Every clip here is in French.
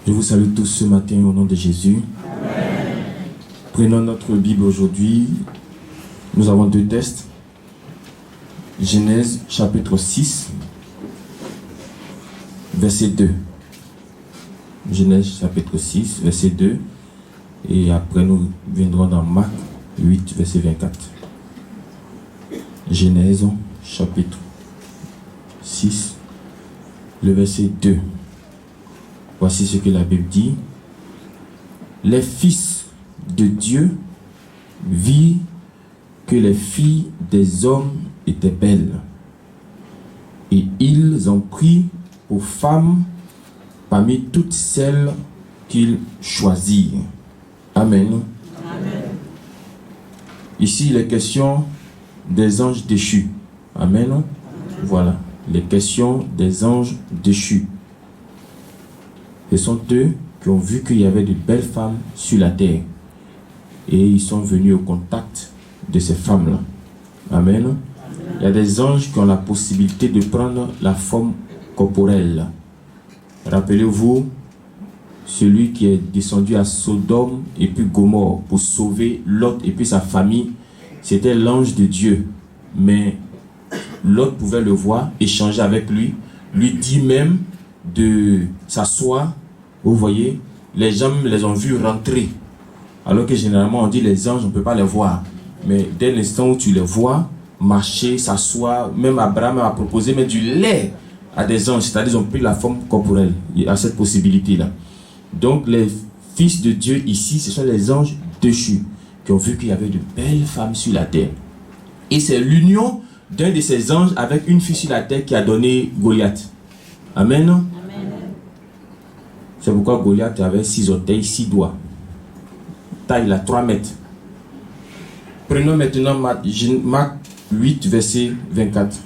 Je vous salue tous ce matin au nom de Jésus. Amen. Prenons notre Bible aujourd'hui. Nous avons deux textes. Genèse chapitre 6, verset 2. Genèse chapitre 6, verset 2. Et après nous viendrons dans Marc 8, verset 24. Genèse chapitre 6, le verset 2. Voici ce que la Bible dit. Les fils de Dieu virent que les filles des hommes étaient belles, et ils ont pris pour femmes parmi toutes celles qu'ils choisirent. Amen. Amen. Ici, il est question des anges déchus. Amen. Amen. Voilà, les questions des anges déchus. Ce sont eux qui ont vu qu'il y avait de belles femmes sur la terre. Et ils sont venus au contact de ces femmes-là. Amen. Amen. Il y a des anges qui ont la possibilité de prendre la forme corporelle. Rappelez-vous, celui qui est descendu à Sodome et puis Gomorrhe pour sauver Lot et puis sa famille, c'était l'ange de Dieu. Mais Lot pouvait le voir, échanger avec lui dit même de s'asseoir. Vous voyez, les gens les ont vus rentrer. Alors que généralement on dit les anges, on ne peut pas les voir. Mais dès l'instant où tu les vois marcher, s'asseoir, même Abraham a proposé même du lait à des anges, c'est-à-dire ils ont pris la forme corporelle. Il y a cette possibilité-là. Donc les fils de Dieu ici, ce sont les anges déchus qui ont vu qu'il y avait de belles femmes sur la terre. Et c'est l'union d'un de ces anges avec une fille sur la terre qui a donné Goliath. Amen. Amen. C'est pourquoi Goliath avait 6 orteils, 6 doigts. Taille là, 3 mètres. Prenons maintenant Marc 8, verset 24.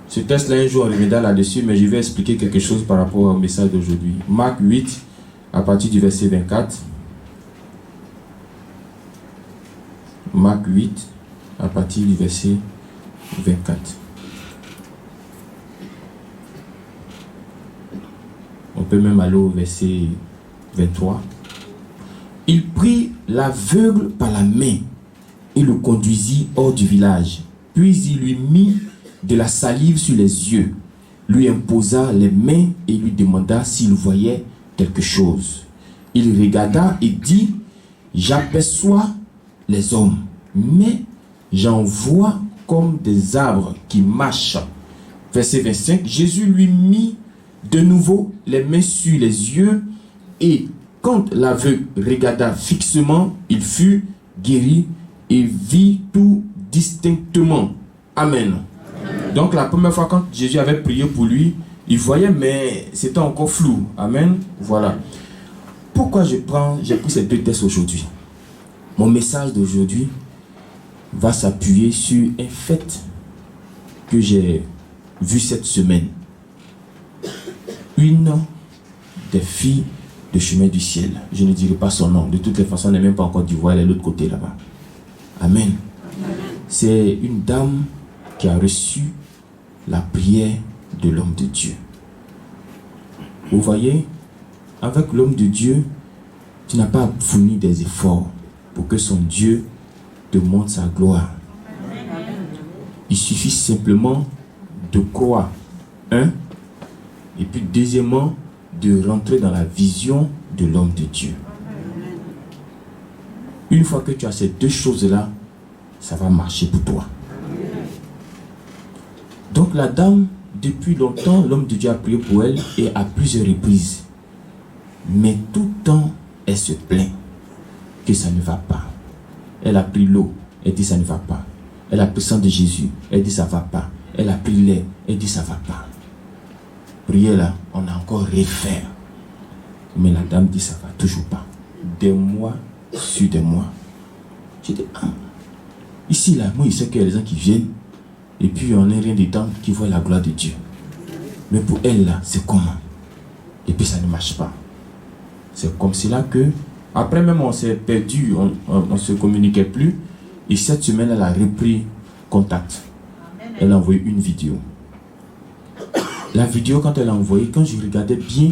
Ce texte-là, un jour, on reviendra là-dessus, mais je vais expliquer quelque chose par rapport au message d'aujourd'hui. Marc 8, à partir du verset 24. Marc 8, à partir du verset 24. On peut même aller au verset 23. Il prit l'aveugle par la main et le conduisit hors du village. Puis il lui mit de la salive sur les yeux, lui imposa les mains et lui demanda s'il voyait quelque chose. Il regarda et dit, j'aperçois les hommes, mais j'en vois comme des arbres qui marchent. Verset 25, Jésus lui mit de nouveau les mains sur les yeux et quand l'aveugle regarda fixement, il fut guéri et vit tout distinctement. Amen. Amen. Donc la première fois quand Jésus avait prié pour lui, il voyait mais c'était encore flou. Amen. Voilà. Pourquoi j'ai pris ces deux textes aujourd'hui? Mon message d'aujourd'hui va s'appuyer sur un fait que j'ai vu cette semaine. Une des filles de chemin du ciel. Je ne dirai pas son nom. De toutes les façons, elle n'est même pas encore du voile, elle est de l'autre côté là-bas. Amen. C'est une dame qui a reçu la prière de l'homme de Dieu. Vous voyez, avec l'homme de Dieu, tu n'as pas fourni des efforts pour que son Dieu te montre sa gloire. Il suffit simplement de croire. Et puis deuxièmement, de rentrer dans la vision de l'homme de Dieu. Une fois que tu as ces deux choses-là, ça va marcher pour toi. Donc la dame, depuis longtemps, l'homme de Dieu a prié pour elle et à plusieurs reprises. Mais tout le temps, elle se plaint que ça ne va pas. Elle a pris l'eau, elle dit ça ne va pas. Elle a pris le sang de Jésus, elle dit ça ne va pas. Elle a pris l'air, elle dit ça ne va pas. Prier là, on a encore refait. Mais la dame dit ça ne va toujours pas. Des mois sur des mois. J'ai dit, ici là, moi je sais qu'il y a des gens qui viennent et puis on n'est rien de temps qui voient la gloire de Dieu. Mais pour elle là, c'est comment? Et puis ça ne marche pas. C'est comme cela que, après même on s'est perdu, on ne se communiquait plus. Et cette semaine, elle a repris contact. Elle a envoyé une vidéo. La vidéo, quand elle a envoyé, quand je regardais bien,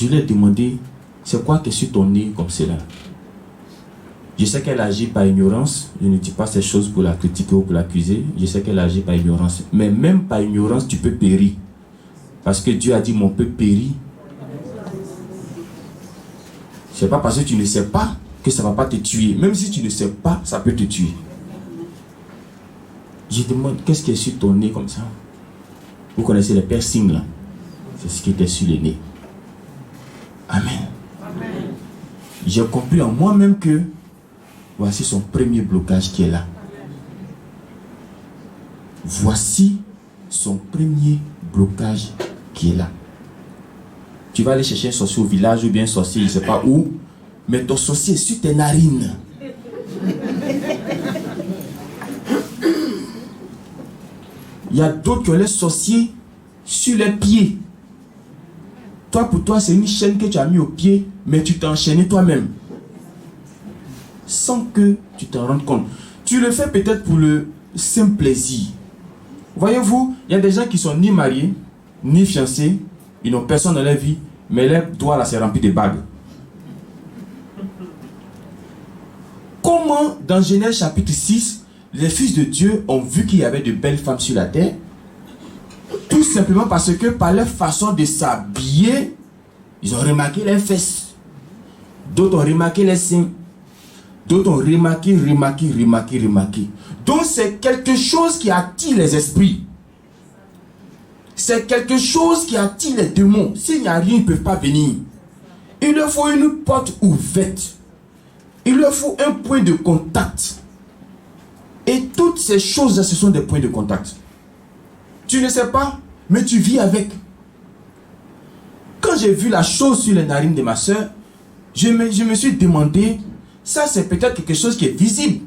Je lui ai demandé, c'est quoi qui est sur ton nez comme cela? Je sais qu'elle agit par ignorance. Je ne dis pas ces choses pour la critiquer ou pour l'accuser. Je sais qu'elle agit par ignorance. Mais même par ignorance, tu peux périr. Parce que Dieu a dit, mon peuple périt. C'est pas parce que tu ne sais pas que ça ne va pas te tuer. Même si tu ne sais pas, ça peut te tuer. Je demande, qu'est-ce qui est sur ton nez comme ça? Vous connaissez les piercings là? C'est ce qui était sur le nez. Amen. Amen. J'ai compris en moi-même que voici son premier blocage qui est là. Voici son premier blocage qui est là. Tu vas aller chercher un sorcier au village ou bien un sorcier, je ne sais pas où, mais ton sorcier est sur tes narines. Il y a d'autres qui ont les sorciers sur les pieds. Toi, pour toi, c'est une chaîne que tu as mis au pied, mais tu t'es enchaîné toi-même. Sans que tu t'en rendes compte. Tu le fais peut-être pour le simple plaisir. Voyez-vous, il y a des gens qui sont ni mariés, ni fiancés, ils n'ont personne dans leur vie, mais leur doigt là, c'est rempli de bagues. Comment, dans Genèse chapitre 6, les fils de Dieu ont vu qu'il y avait de belles femmes sur la terre? Tout simplement parce que par leur façon de s'habiller, ils ont remarqué les fesses. D'autres ont remarqué les seins. D'autres ont remarqué. Donc c'est quelque chose qui attire les esprits. C'est quelque chose qui attire les démons. S'il n'y a rien, ils ne peuvent pas venir. Il leur faut une porte ouverte. Il leur faut un point de contact. Et toutes ces choses-là, ce sont des points de contact. Tu ne sais pas, mais tu vis avec. Quand j'ai vu la chose sur les narines de ma soeur, je me suis demandé, ça c'est peut-être quelque chose qui est visible.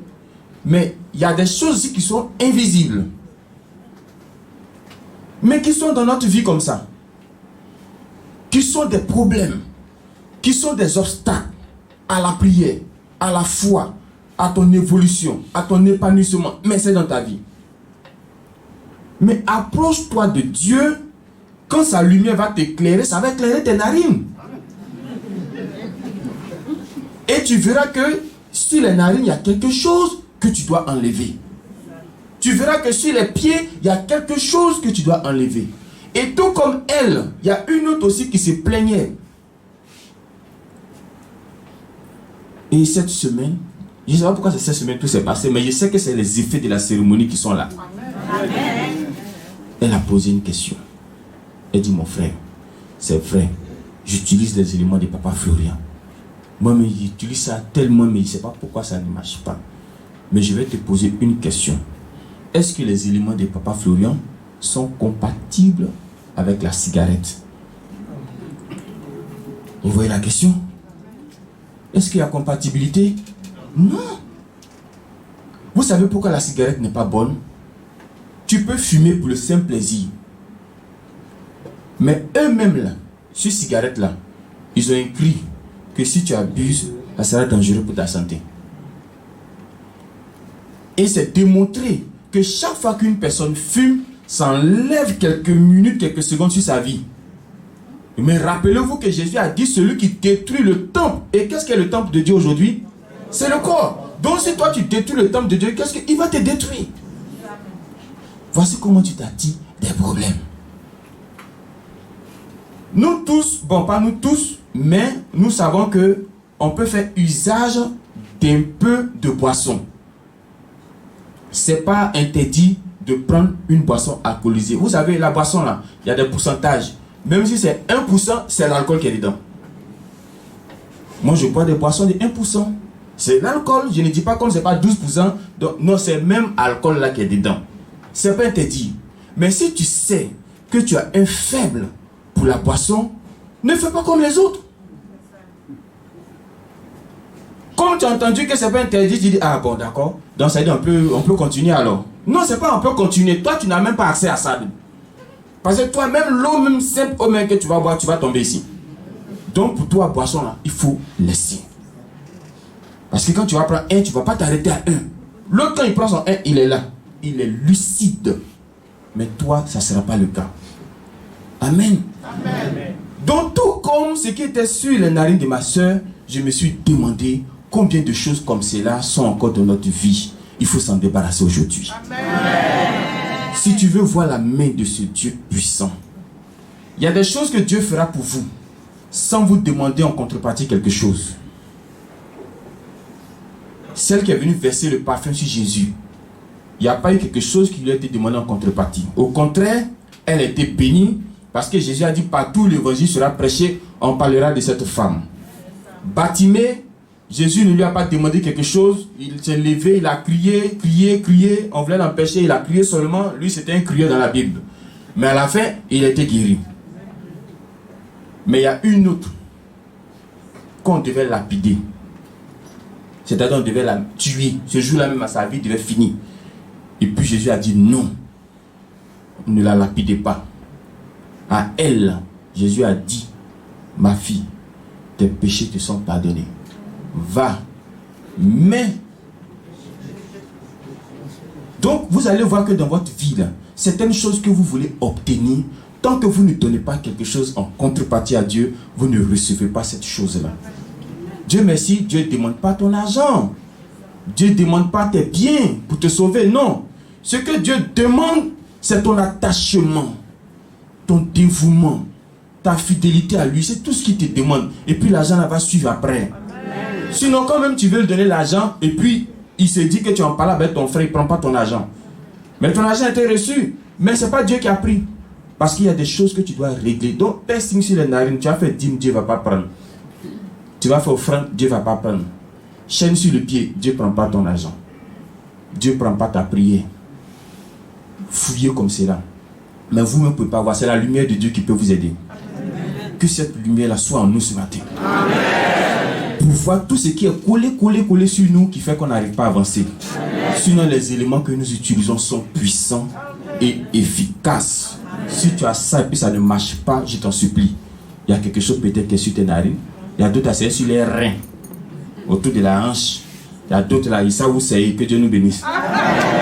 Mais il y a des choses aussi qui sont invisibles. Mais qui sont dans notre vie comme ça. Qui sont des problèmes. Qui sont des obstacles à la prière, à la foi, à ton évolution, à ton épanouissement. Mais c'est dans ta vie. Mais approche-toi de Dieu. Quand sa lumière va t'éclairer, ça va éclairer tes narines. Et tu verras que sur les narines, il y a quelque chose que tu dois enlever. Tu verras que sur les pieds, il y a quelque chose que tu dois enlever. Et tout comme elle, il y a une autre aussi qui se plaignait. Et cette semaine, je ne sais pas pourquoi c'est cette semaine que tout s'est passé, mais je sais que c'est les effets de la cérémonie qui sont là. Amen. Elle a posé une question. Elle dit, mon frère, c'est vrai, j'utilise les éléments de Papa Florian. Moi, mais j'utilise ça tellement, mais je ne sais pas pourquoi ça ne marche pas. Mais je vais te poser une question. Est-ce que les éléments de Papa Florian sont compatibles avec la cigarette? Vous voyez la question? Est-ce qu'il y a compatibilité? Non. Vous savez pourquoi la cigarette n'est pas bonne? Tu peux fumer pour le simple plaisir. Mais eux-mêmes là, sur cigarette là, ils ont écrit que si tu abuses, ça sera dangereux pour ta santé. Et c'est démontré que chaque fois qu'une personne fume, ça enlève quelques minutes, quelques secondes sur sa vie. Mais rappelez-vous que Jésus a dit celui qui détruit le temple. Et qu'est-ce qu'est le temple de Dieu aujourd'hui? C'est le corps. Donc si toi tu détruis le temple de Dieu, qu'est-ce qu'il va te détruire? Voici comment tu t'attires des problèmes. Nous tous, bon pas nous tous, mais nous savons que on peut faire usage d'un peu de boisson. C'est pas interdit de prendre une boisson alcoolisée. Vous savez, la boisson là, il y a des pourcentages. Même si c'est 1%, c'est l'alcool qui est dedans. Moi, je bois des boissons de 1%. C'est l'alcool. Je ne dis pas comme c'est pas 12%. Donc, non, c'est même alcool là qui est dedans. C'est pas interdit. Mais si tu sais que tu as un faible pour la boisson, ne fais pas comme les autres. Comme tu as entendu que c'est pas interdit, tu dis, ah bon, d'accord. Donc, ça veut dire on peut continuer alors. Non, c'est pas on peut continuer. Toi, tu n'as même pas accès à ça. Parce que toi, même l'eau, même simple eau même que tu vas boire, tu vas tomber ici. Donc, pour toi, boisson là, il faut laisser. Parce que quand tu vas prendre un, tu ne vas pas t'arrêter à un. L'autre, quand il prend son un, il est là. Il est lucide. Mais toi, ça ne sera pas le cas. Amen. Amen. Donc, tout comme voyant ce qui était sur les narines de ma soeur, je me suis demandé combien de choses comme cela sont encore dans notre vie. Il faut s'en débarrasser aujourd'hui. Si tu veux voir la main de ce Dieu puissant, il y a des choses que Dieu fera pour vous sans vous demander en contrepartie quelque chose. Celle qui est venue verser le parfum sur Jésus, il n'y a pas eu quelque chose qui lui a été demandé en contrepartie. Au contraire, elle a été bénie parce que Jésus a dit partout où l'évangile sera prêché, on parlera de cette femme. Bartimée, Jésus ne lui a pas demandé quelque chose, il s'est levé, il a crié, on voulait l'empêcher, il a crié seulement, lui c'était un crieur dans la Bible. Mais à la fin, il a été guéri. Mais il y a une autre qu'on devait lapider. C'est-à-dire qu'on devait la tuer. Ce jour-là même à sa vie devait finir. Et puis Jésus a dit non. Ne la lapidez pas. À elle, Jésus a dit, ma fille, tes péchés te sont pardonnés. Va. Mais, donc vous allez voir que dans votre vie, là, certaines choses que vous voulez obtenir, tant que vous ne donnez pas quelque chose en contrepartie à Dieu, vous ne recevez pas cette chose-là. Dieu merci, Dieu ne demande pas ton argent. Dieu ne demande pas tes biens pour te sauver, non. Ce que Dieu demande, c'est ton attachement, ton dévouement, ta fidélité à lui. C'est tout ce qu'il te demande. Et puis l'argent va suivre après. Amen. Sinon, quand même tu veux lui donner l'argent, et puis il se dit que tu en parles avec ton frère, il ne prend pas ton argent. Mais ton argent a été reçu. Mais ce n'est pas Dieu qui a pris. Parce qu'il y a des choses que tu dois régler. Donc, testing sur les narines, tu as fait dîme, Dieu ne va pas prendre. Tu vas faire offrande, Dieu ne va pas prendre. Chaîne sur le pied, Dieu ne prend pas ton argent. Dieu ne prend pas ta prière. Fouillez comme cela. Mais vous ne pouvez pas voir. C'est la lumière de Dieu qui peut vous aider. Amen. Que cette lumière-là soit en nous ce matin. Amen. Pour voir tout ce qui est collé sur nous qui fait qu'on n'arrive pas à avancer. Amen. Sinon, les éléments que nous utilisons sont puissants et efficaces. Amen. Si tu as ça et puis ça ne marche pas, je t'en supplie. Il y a quelque chose peut-être qui est sur tes narines. Il y a d'autres à sur les reins, autour de la hanche. Il y a d'autres là, ça vous sait, que Dieu nous bénisse. Amen.